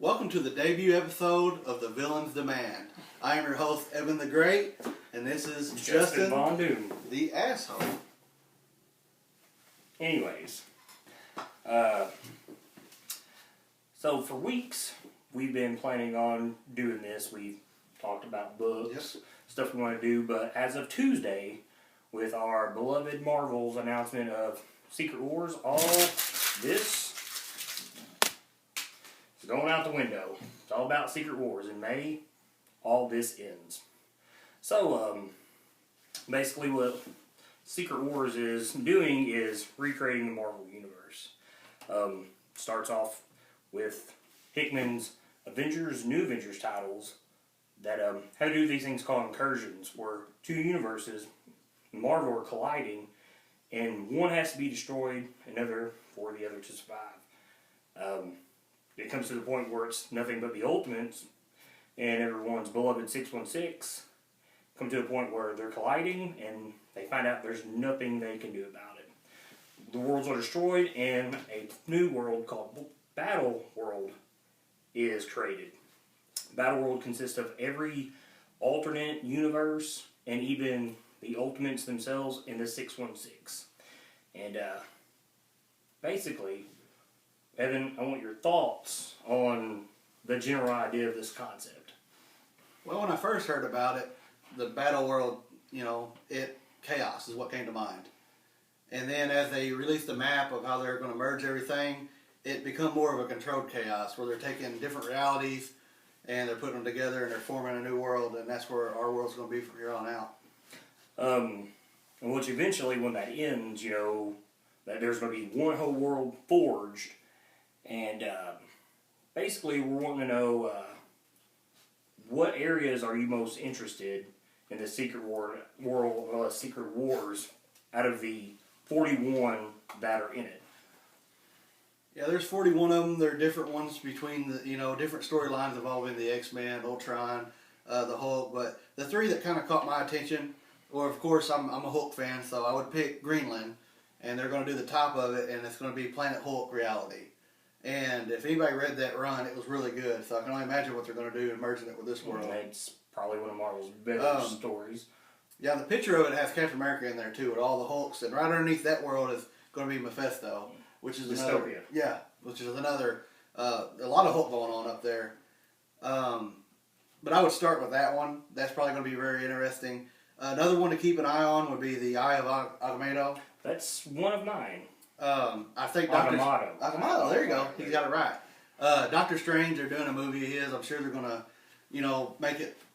Welcome to the debut episode of The Villain's Demand. I am your host, Evan the Great, and this is Justin Von Doom. the Asshole. Anyways, so for weeks we've been planning on doing this. We've talked about books, stuff we want to do, but as of Tuesday, with our beloved Marvel's announcement of Secret Wars, all this is going out the window. It's all about Secret Wars. In May, all this ends. So, basically what Secret Wars is doing is recreating the Marvel Universe. Starts off with Hickman's New Avengers titles that have to do these things called incursions, where two universes, Marvel, are colliding, and one has to be destroyed in order for the other to survive. It comes to the point where it's nothing but the Ultimates and everyone's beloved 616 come to a point where they're colliding and they find out there's nothing they can do about it. The worlds are destroyed and a new world called Battleworld is created. Battleworld consists of every alternate universe and even the Ultimates themselves in the 616. And basically, Evan, I want your thoughts on the general idea of this concept. Well, when I first heard about it, the Battle World, chaos is what came to mind. And then as they released the map of how they're going to merge everything, it become more of a controlled chaos where they're taking different realities and they're putting them together and they're forming a new world, and that's where our world's going to be from here on out. And which eventually, when that ends, that there's going to be one whole world forged. And basically, we're wanting to know what areas are you most interested in the Secret Wars out of the 41 that are in it. Yeah, there's 41 of them. There are different ones between the different storylines involving the X-Men, Ultron, the Hulk. But the three that kind of caught my attention, or of course I'm a Hulk fan, so I would pick Greenland, and they're going to do the top of it, and it's going to be Planet Hulk reality. And if anybody read that run, it was really good. So I can only imagine what they're going to do in merging it with this world. It's probably one of Marvel's better stories. Yeah, the picture of it has Captain America in there too, with all the Hulks, and right underneath that world is going to be Mephisto, which is Dystopia. which is another a lot of Hulk going on up there. But I would start with that one. That's probably going to be very interesting. Another one to keep an eye on would be the Eye of Agamotto. That's one of mine. I think Agamotto. There you go. He got it right. Doctor Strange, they're doing a movie of his. I'm sure they're gonna,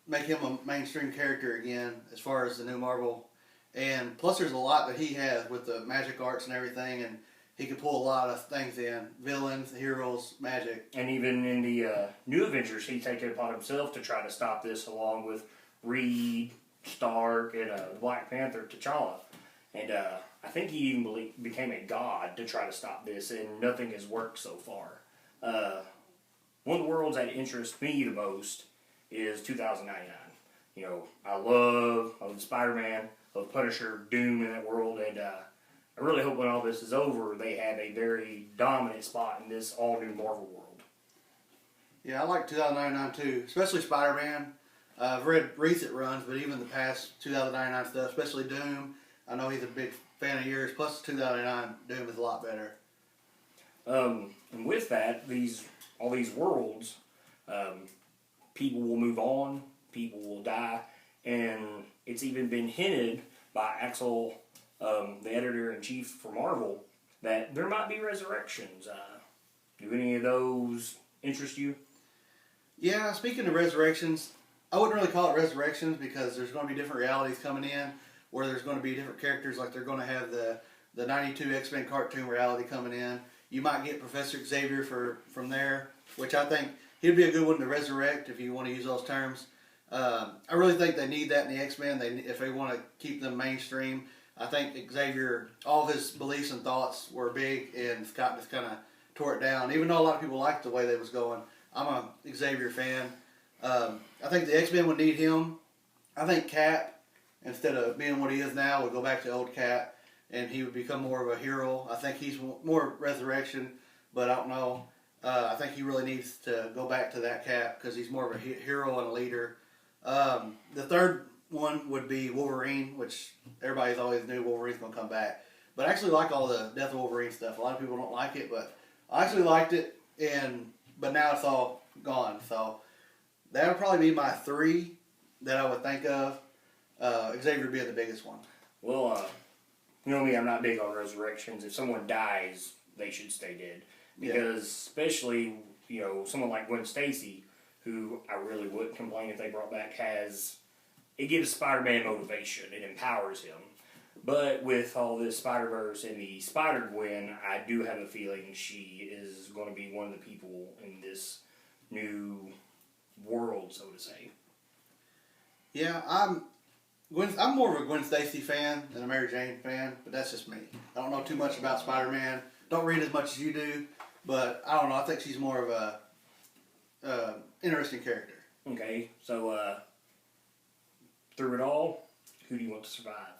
make him a mainstream character again as far as the new Marvel. And plus, there's a lot that he has with the magic arts and everything, and he can pull a lot of things in: villains, heroes, magic. And even in the New Avengers, he taken it upon himself to try to stop this, along with Reed, Stark, and Black Panther, T'Challa. And I think he even became a god to try to stop this, and nothing has worked so far. One of the worlds that interests me the most is 2099. I love Spider-Man, love Punisher, Doom in that world, and I really hope when all this is over, they have a very dominant spot in this all-new Marvel world. Yeah, I like 2099 too, especially Spider-Man. I've read recent runs, but even the past 2099 stuff, especially Doom. I know he's a big fan of yours. Plus, 2099 Doom is a lot better. And with that, all these worlds, people will move on, people will die, and it's even been hinted by Axel, the editor-in-chief for Marvel, that there might be resurrections. Do any of those interest you? Yeah, speaking of resurrections, I wouldn't really call it resurrections because there's going to be different realities coming in, where there's going to be different characters, like they're going to have the 92 X-Men cartoon reality coming in. You might get Professor Xavier from there, which I think he'd be a good one to resurrect if you want to use those terms. I really think they need that in the X-Men. If they want to keep them mainstream. I think Xavier, all of his beliefs and thoughts were big, and Scott just kind of tore it down. Even though a lot of people liked the way they was going, I'm a Xavier fan. I think the X-Men would need him. I think Cap, instead of being what he is now, would go back to old Cap, and he would become more of a hero. I think he's more resurrection, but I don't know. I think he really needs to go back to that cap because he's more of a hero and a leader. The third one would be Wolverine, which everybody's always knew Wolverine's going to come back. But I actually like all the Death of Wolverine stuff. A lot of people don't like it, but I actually liked it, but now it's all gone. So that would probably be my 3 that I would think of. Xavier being the biggest one. Well, you know me, I'm not big on resurrections. If someone dies, they should stay dead. Because especially, you know, someone like Gwen Stacy, who I really wouldn't complain if they brought back, it gives Spider-Man motivation. It empowers him. But with all this Spider-Verse and the Spider-Gwen, I do have a feeling she is going to be one of the people in this new world, so to say. Yeah, I'm more of a Gwen Stacy fan than a Mary Jane fan, but that's just me. I don't know too much about Spider-Man. Don't read as much as you do, but I don't know. I think she's more of a interesting character. Okay, so through it all, who do you want to survive?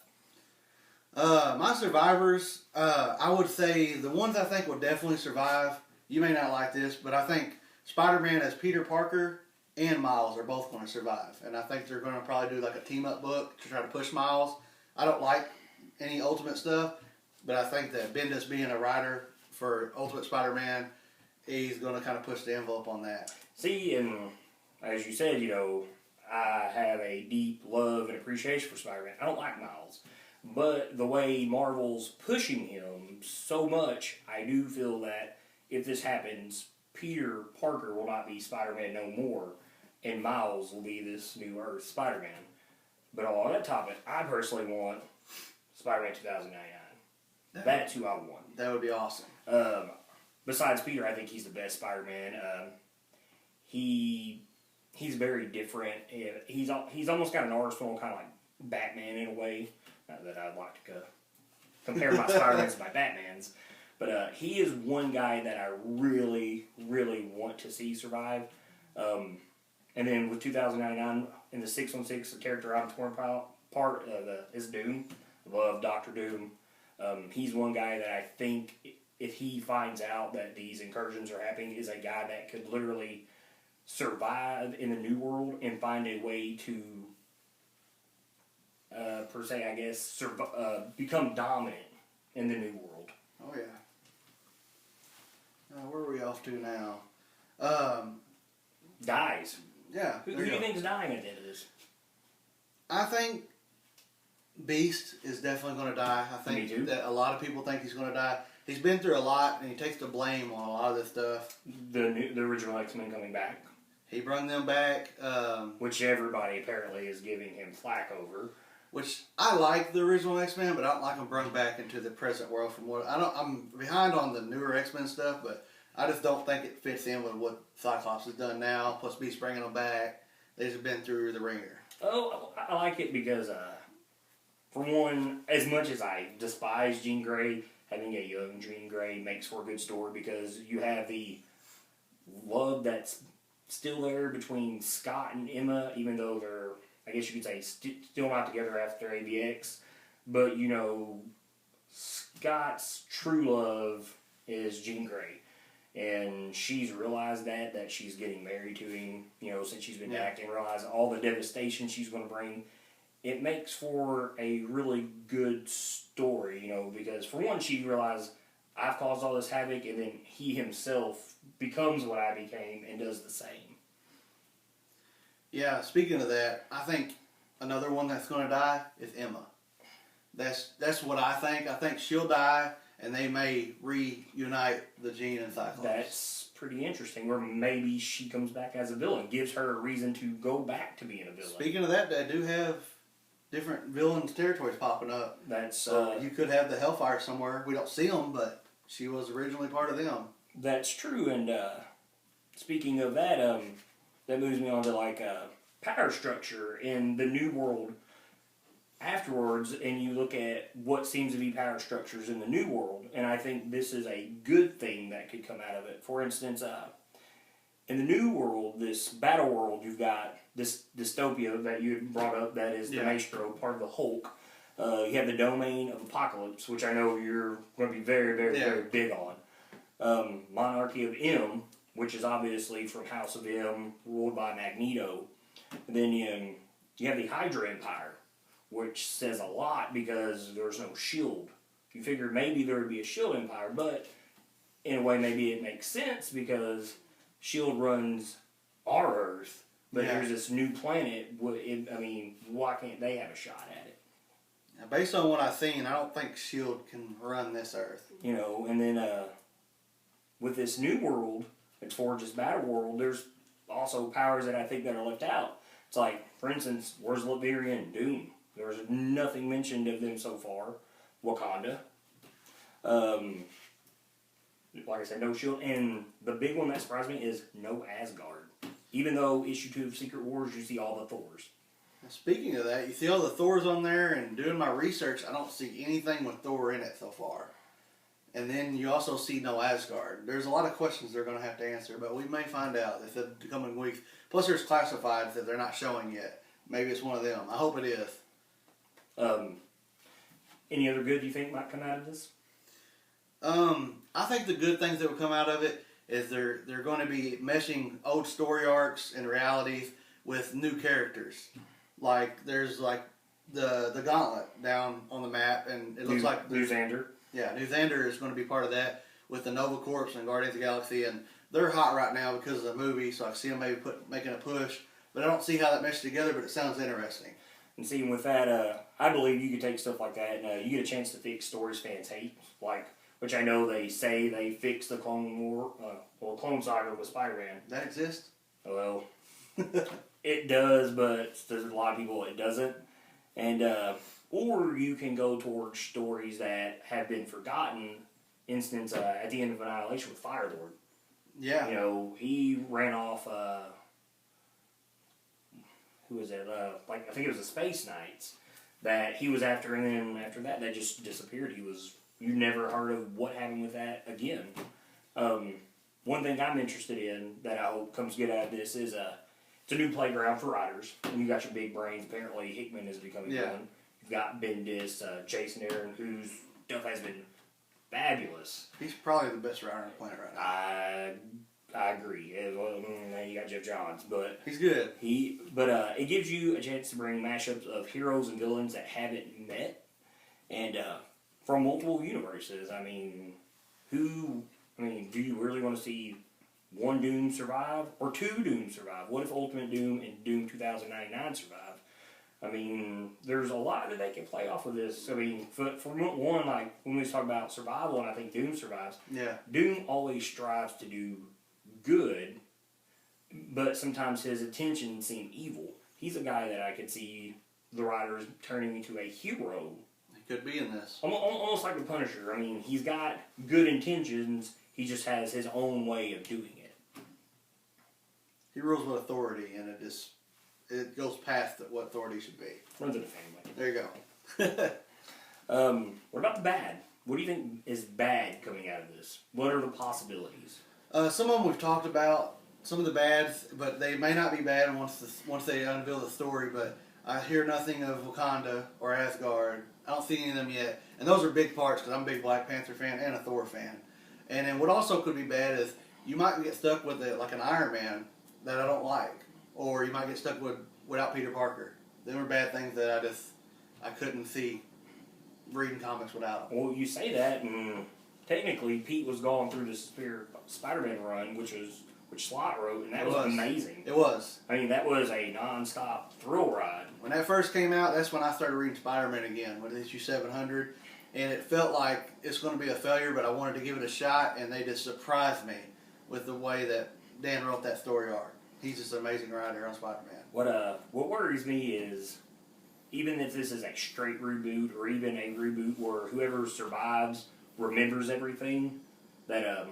My survivors, I would say the ones I think will definitely survive. You may not like this, but I think Spider-Man as Peter Parker and Miles are both going to survive. And I think they're going to probably do like a team-up book to try to push Miles. I don't like any Ultimate stuff, but I think that Bendis being a writer for Ultimate Spider-Man, he's going to kind of push the envelope on that. See, and as you said, you know, I have a deep love and appreciation for Spider-Man. I don't like Miles. But the way Marvel's pushing him so much, I do feel that if this happens, Peter Parker will not be Spider-Man no more, and Miles will be this new Earth Spider-Man. But on that topic, I personally want Spider-Man 2099. That's who I want. That would be awesome. Besides Peter, I think he's the best Spider-Man. He's very different. He's almost got an arsenal, kind of like Batman in a way. Not that I'd like to compare my Spider-Mans to my Batmans. But he is one guy that I really, really want to see survive. And then with 2099 in the 616, the character I'm torn apart is Doom. Love Dr. Doom. He's one guy that I think if he finds out that these incursions are happening, is a guy that could literally survive in the new world and find a way to per se, I guess, become dominant in the new world. Oh, yeah. Where are we off to now? Dies. Yeah. Who do you think is dying at the end of this? I think Beast is definitely going to die. I think that a lot of people think he's going to die. He's been through a lot, and he takes the blame on a lot of this stuff. The original X-Men coming back. He brought them back. Which everybody apparently is giving him flack over. Which I like the original X-Men, but I don't like them brought back into the present world. I'm behind on the newer X-Men stuff, but I just don't think it fits in with what Cyclops has done now. Plus, Beast bringing them back. They've just been through the ringer. Oh, I like it because, for one, as much as I despise Jean Grey, having a young Jean Grey makes for a good story because you have the love that's still there between Scott and Emma, even though they're, I guess you could say, still not together after AVX. But, you know, Scott's true love is Jean Grey. And she's realized that she's getting married to him, you know, since she's been acting, realize all the devastation she's going to bring. It makes for a really good story, you know, because for one, she realized I've caused all this havoc, and then he himself becomes what I became and does the same. Yeah, speaking of that, I think another one that's going to die is Emma. That's what I think. I think she'll die, and they may reunite the Jean and Cyclops. That's pretty interesting. Or maybe she comes back as a villain. Gives her a reason to go back to being a villain. Speaking of that, they do have different villains' territories popping up. So you could have the Hellfire somewhere. We don't see them, but she was originally part of them. That's true. And speaking of that, that moves me on to like power structure in the new world afterwards, and you look at what seems to be power structures in the new world, and I think this is a good thing that could come out of it. For instance, in the new world, this battle world, you've got this dystopia that you brought up that is the Maestro, part of the Hulk. You have the domain of Apocalypse, which I know you're going to be very, very, very big on. Monarchy of M, which is obviously from House of M, ruled by Magneto. And then you have the Hydra Empire, which says a lot because there's no shield. You figured maybe there would be a shield empire, but in a way maybe it makes sense because shield runs our Earth, but here's this new planet. I mean, why can't they have a shot at it? Now, based on what I've seen, I don't think shield can run this Earth. You know, and then with this new world, it's Forge's Battleworld, there's also powers that I think that are left out. It's like, for instance, where's Latveria and Doom? There's nothing mentioned of them so far. Wakanda. Like I said, no shield. And the big one that surprised me is no Asgard. Even though issue 2 of Secret Wars, you see all the Thors. Now, speaking of that, you see all the Thors on there, and doing my research, I don't see anything with Thor in it so far. And then you also see no Asgard. There's a lot of questions they're going to have to answer, but we may find out if the coming weeks. Plus, there's classifieds that they're not showing yet. Maybe it's one of them. I hope it is. Any other good you think might come out of this? I think the good things that will come out of it is they're going to be meshing old story arcs and realities with new characters. Like there's like the Gauntlet down on the map, and it looks like New Xander. Yeah, New Xander is going to be part of that with the Nova Corps and Guardians of the Galaxy, and they're hot right now because of the movie. So I see them maybe making a push, but I don't see how that meshes together. But it sounds interesting. And see, with that, I believe you could take stuff like that and you get a chance to fix stories fans hate, like, which I know they say they fixed the Clone War, Clone Saga with Spider-Man. That exists? Well, it does, but there's a lot of people it doesn't. And, or you can go towards stories that have been forgotten. Instance, at the end of Annihilation with Firelord. Yeah. You know, he ran off, who was it? I think it was the Space Knights that he was after, and then after that, they just disappeared. You never heard of what happened with that again. One thing I'm interested in that I hope comes good out of this is it's a new playground for writers. And you got your big brains. Apparently, Hickman is becoming one. You've got Bendis, Jason Aaron, whose stuff has been fabulous. He's probably the best writer on the planet right now. I agree. Well, you got Jeff Johns, but he's good. It gives you a chance to bring mashups of heroes and villains that haven't met, and from multiple universes. I mean, do you really want to see one Doom survive or two Doom survive? What if Ultimate Doom and Doom 2099 survive? I mean, there's a lot that they can play off of this. I mean, for one, like when we talk about survival, and I think Doom survives. Yeah. Doom always strives to do good, but sometimes his intentions seem evil. He's a guy that I could see the writers turning into a hero. He could be in this. Almost like the Punisher. I mean, he's got good intentions, he just has his own way of doing it. He rules with authority, and it goes past what authority should be. Runs in the family. There you go. What about the bad? What do you think is bad coming out of this? What are the possibilities? Some of them we've talked about. Some of the bads, but they may not be bad once they unveil the story. But I hear nothing of Wakanda or Asgard. I don't see any of them yet, and those are big parts because I'm a big Black Panther fan and a Thor fan. And then what also could be bad is you might get stuck with like an Iron Man that I don't like, or you might get stuck without Peter Parker. Them are bad things that I couldn't see reading comics without him. Well, you say that, and technically Pete was going through the Spider-Man run, which Slott wrote, and that was amazing. It was. I mean, that was a non-stop thrill ride. When that first came out, that's when I started reading Spider-Man again, with issue 700, and it felt like it's going to be a failure, but I wanted to give it a shot, and they just surprised me with the way that Dan wrote that story arc. He's just an amazing writer on Spider-Man. What worries me is, even if this is a straight reboot, or even a reboot where whoever survives remembers everything, that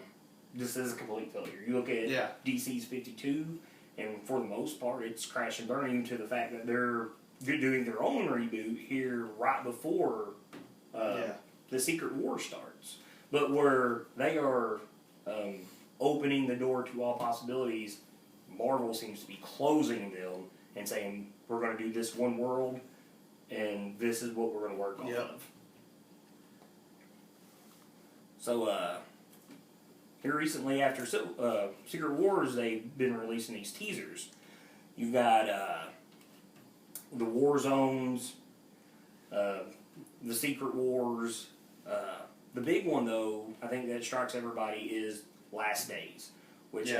this is a complete failure. You look at DC's 52, and for the most part, it's crash and burning to the fact that they're doing their own reboot here right before the Secret War starts. But where they are opening the door to all possibilities, Marvel seems to be closing them and saying, we're going to do this one world, and this is what we're going to work off of. So, here recently after Secret Wars, they've been releasing these teasers. You've got the War Zones, the Secret Wars. The big one, though, I think that strikes everybody is Last Days, which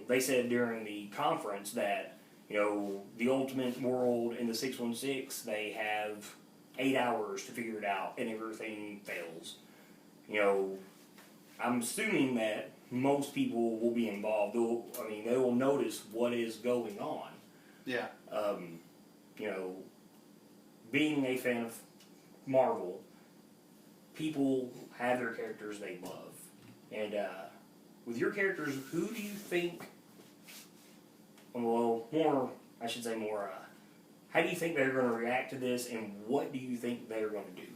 they said during the conference that, you know, the Ultimate World and the 616, they have 8 hours to figure it out, and everything fails. You know, I'm assuming that most people will be involved. They will notice what is going on. Yeah. You know, being a fan of Marvel, people have their characters they love. And with your characters, who do you think, how do you think they're going to react to this, and what do you think they're going to do?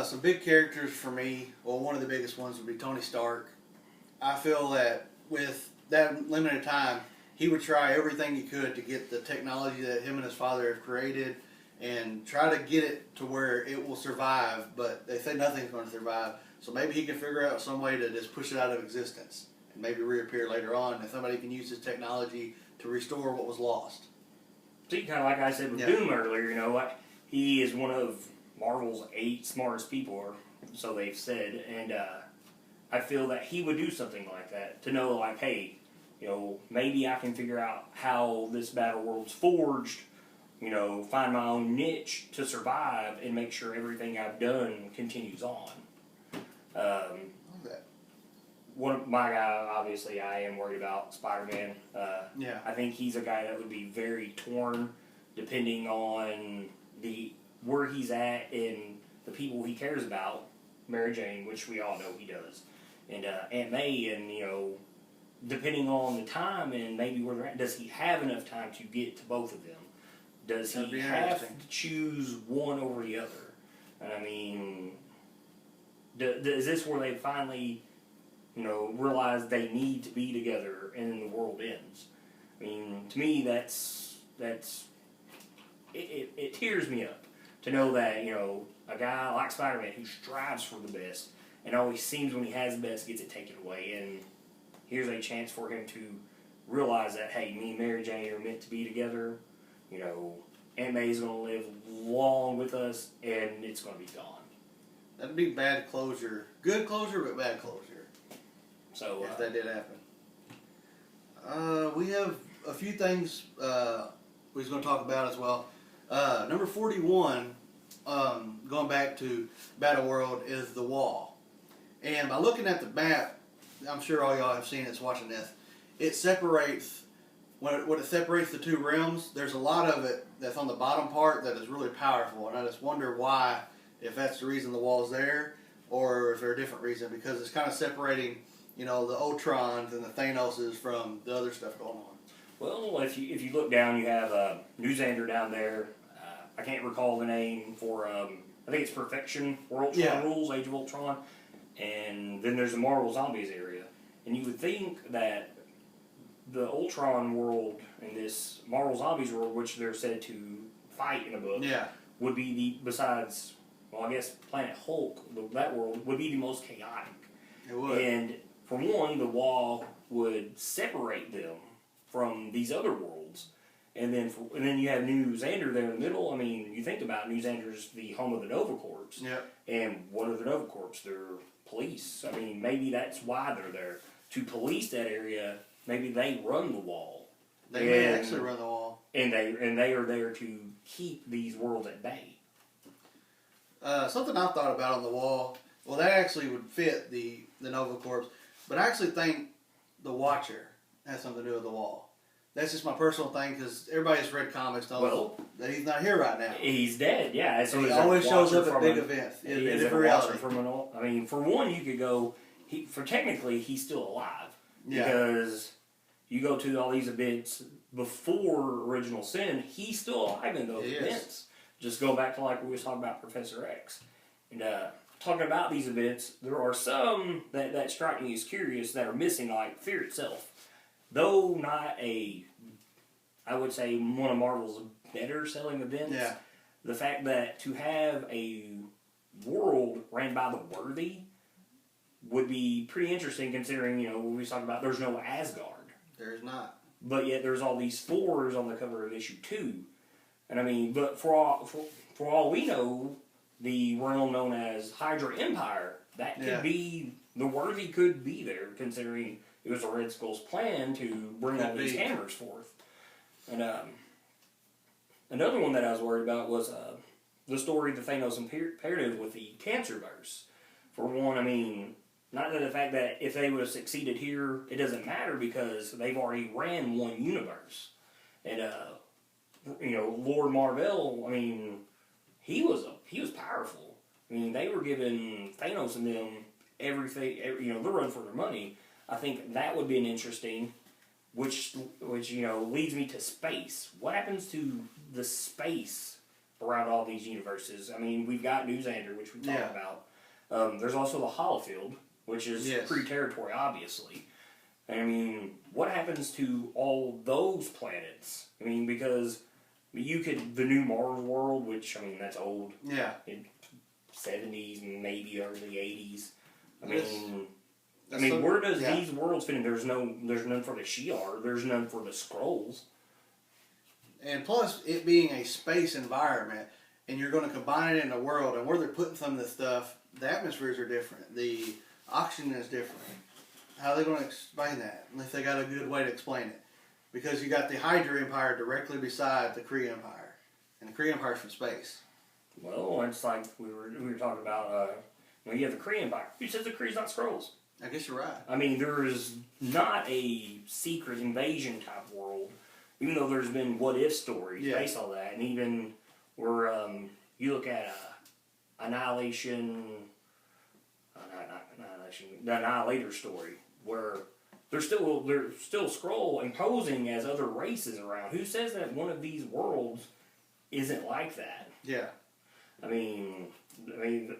Some big characters for me, well, one of the biggest ones would be Tony Stark. I feel that with that limited time, he would try everything he could to get the technology that him and his father have created and try to get it to where it will survive, but they say nothing's going to survive. So maybe he can figure out some way to just push it out of existence and maybe reappear later on, and somebody can use his technology to restore what was lost. See, kind of like I said with Doom earlier, you know, like he is one of Marvel's 8 smartest people, or so they've said, and I feel that he would do something like that to know, like, hey, you know, maybe I can figure out how this battle world's forged, you know, find my own niche to survive and make sure everything I've done continues on. One of my guy, obviously, I am worried about Spider-Man. I think he's a guy that would be very torn, depending on where he's at and the people he cares about. Mary Jane, which we all know he does, and Aunt May, and you know, depending on the time and maybe where they're at, does he have enough time to get to both of them? Does he have to choose one over the other? And I mean, is this where they finally, you know, realize they need to be together and then the world ends? I mean, to me, it tears me up to know that, you know, a guy like Spider-Man who strives for the best and always seems when he has the best gets it taken away, and here's a chance for him to realize that, hey, me and Mary Jane are meant to be together. You know, Aunt May's going to live long with us, and it's going to be gone. That'd be bad closure. Good closure, but bad closure. So if that did happen. We have a few things we're going to talk about as well. Number 41, going back to Battleworld, is the wall. And by looking at the map, I'm sure all y'all have seen it watching this, it separates, when it separates the two realms, there's a lot of it that's on the bottom part that is really powerful. And I just wonder why, if that's the reason the wall's there, or if there's a different reason, because it's kind of separating, you know, the Ultrons and the Thanoses from the other stuff going on. Well, if you look down, you have New Xander down there. I can't recall the name for, I think it's Perfection, or Ultron Rules, Age of Ultron. And then there's the Marvel Zombies area. And you would think that the Ultron world and this Marvel Zombies world, which they're said to fight in a book, would be besides, well, I guess Planet Hulk, that world, would be the most chaotic. It would. And for one, the wall would separate them from these other worlds. And then you have New Xander there in the middle. I mean, you think about it, New Xander's the home of the Nova Corps. Yep. And what are the Nova Corps? They're police. I mean, maybe that's why they're there. To police that area, maybe they run the wall. They may actually run the wall. And they are there to keep these worlds at bay. Something I thought about on the wall, well, that actually would fit the Nova Corps, but I actually think the Watcher has something to do with the wall. That's just my personal thing, because everybody's read comics knows that he's not here right now. He's dead, yeah. So he always shows up at big events. In different reality. I mean, for one, you could go, technically, he's still alive. Yeah. Because you go to all these events before Original Sin, he's still alive in those events. Just go back to like we were talking about Professor X. And talking about these events, there are some that strike me as curious that are missing, like Fear itself. Though not I would say one of Marvel's better selling events, the fact that to have a world ran by the worthy, would be pretty interesting considering, when we talk about there's no Asgard. There's not. But yet there's all these Thors on the cover of issue 2. And I mean, but for all we know, the realm known as Hydra Empire, that could be, the Worthy could be there, considering it was the Red Skull's plan to bring all these hammers forth. And another one that I was worried about was the story of the Thanos imperative with the Cancerverse. For one, I mean, not that the fact that if they would have succeeded here, it doesn't matter because they've already ran one universe. And, Lord Marvel, I mean, he was powerful. I mean, they were giving Thanos and them everything, the run for their money. I think that would be an interesting, which leads me to space. What happens to the space around all these universes? I mean, we've got New Xander, which we talked about. There's also the Holofield, which is free territory, obviously. And I mean, what happens to all those planets? I mean, because the new Mars world, which, I mean, that's old. Yeah. In 70s, maybe early 80s. I mean, where does these worlds fit in? There's none for the Shi'ar. There's none for the Skrulls. And plus, it being a space environment, and you're going to combine it in a world, and where they're putting some of this stuff, the atmospheres are different. The oxygen is different. How are they going to explain that? If they got a good way to explain it. Because you got the Hydra Empire directly beside the Kree Empire. And the Kree Empire's from space. Well, it's like we were talking about, you have the Kree Empire. Who says the Kree's not Skrulls? I guess you're right. I mean, there is not a secret invasion type world, even though there's been what-if stories based on that. And even where you look at the Annihilator story, where they're still Skrull imposing as other races around. Who says that one of these worlds isn't like that? Yeah. I mean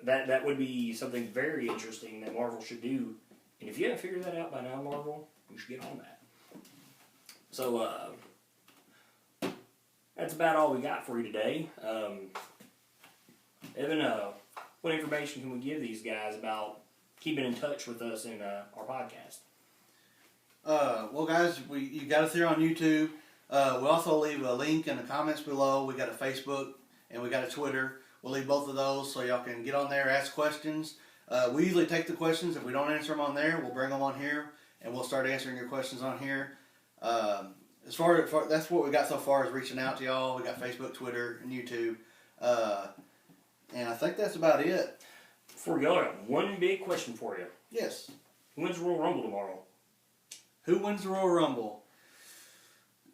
that would be something very interesting that Marvel should do. And if you haven't figured that out by now, Marvel, you should get on that. So that's about all we got for you today. Evan, what information can we give these guys about keeping in touch with us in our podcast? Well, guys, you got us here on YouTube. We'll also leave a link in the comments below. We got a Facebook and we got a Twitter. We'll leave both of those so y'all can get on there, ask questions. We usually take the questions. If we don't answer them on there, we'll bring them on here and we'll start answering your questions on here. As far that's what we got so far is reaching out to y'all. We got Facebook, Twitter, and YouTube. And I think that's about it. Before we go, I got one big question for you. Yes. Who wins the Royal Rumble tomorrow? Who wins the Royal Rumble?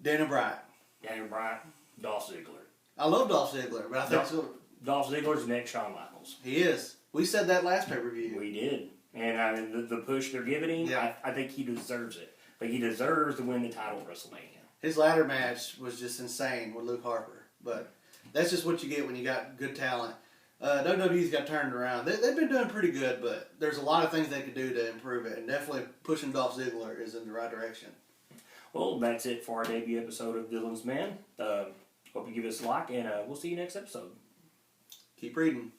Daniel Bryan. Daniel Bryan, Dolph Ziggler. I love Dolph Ziggler, but I think Dolph Ziggler's the next Shawn Michaels. He is. We said that last pay-per-view. We did. And the push they're giving him, I think he deserves it. Like, he deserves to win the title at WrestleMania. His ladder match was just insane with Luke Harper. But that's just what you get when you got good talent. WWE's got turned around. They've been doing pretty good, but there's a lot of things they could do to improve it. And definitely pushing Dolph Ziggler is in the right direction. Well, that's it for our debut episode of Dylan's Man. Hope you give us a like, and we'll see you next episode. Keep reading.